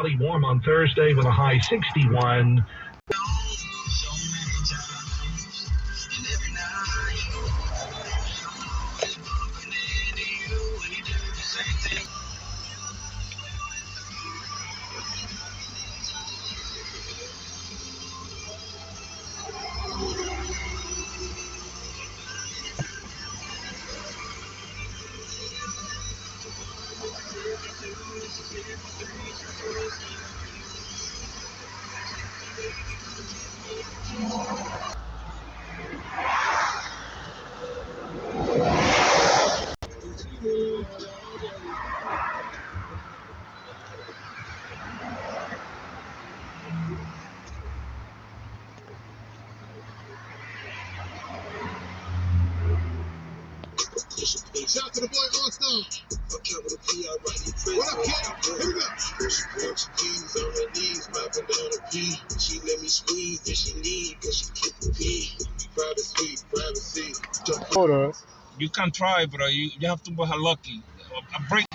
cloudy, warm on Thursday with a high 61. Shout out to the boy All Star. What up, kid? Here we go. Keys on her knees, popping down a P. She let me squeeze, and she need, cause she kicked the P. Privacy. You can try, bro. You have to be lucky. A break.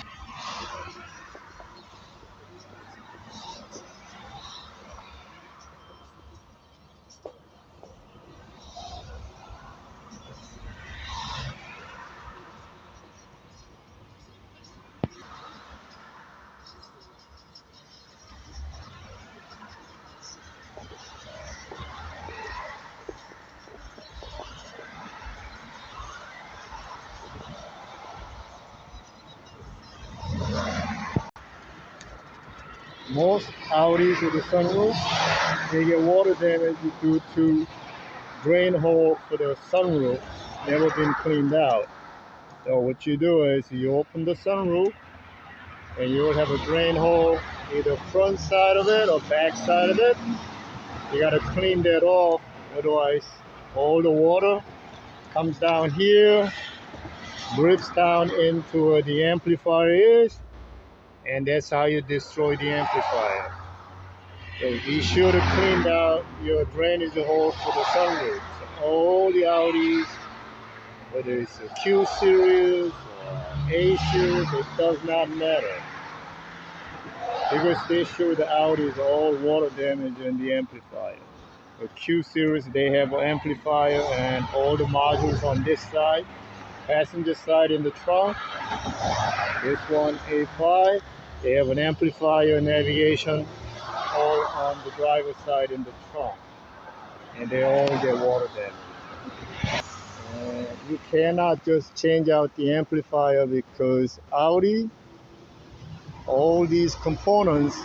Most Audis with the sunroof, they get water damage due to drain hole for the sunroof never been cleaned out. So what you do is you open the sunroof and you will have a drain hole either front side of it or back side of it. You got to clean that off, otherwise all the water comes down here, drips down into where the amplifier is, and that's how you destroy the amplifier. So be sure to clean out your drainage hole for the sunroof. So all the Audis, whether it's a Q series or A series, it does not matter. Biggest issue with the Audi is all water damage in the amplifier. The Q series, they have an amplifier and all the modules on this side, passenger side in the trunk. This one, A5, they have an amplifier, navigation, all on the driver's side in the trunk, and they all get water damage. And you cannot just change out the amplifier because Audi, all these components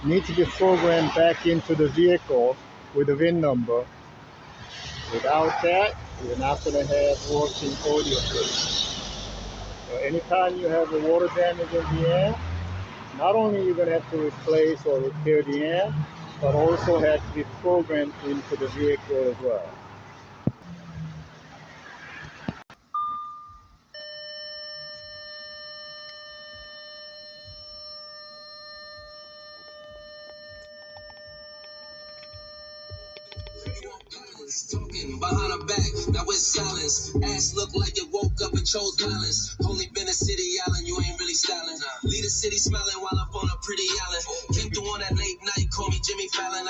need to be programmed back into the vehicle with a VIN number. Without that, you're not going to have working audio system. So anytime you have a water damage in the amp, not only you're going to have to replace or repair the amp, but also have to be programmed into the vehicle as well. Talking behind her back, now it's silence. Ass look like you woke up and chose violence. Only been a city island, you ain't really styling. Lead a city smiling while up on a pretty island. Came through on that late night, call me Jimmy Fallon.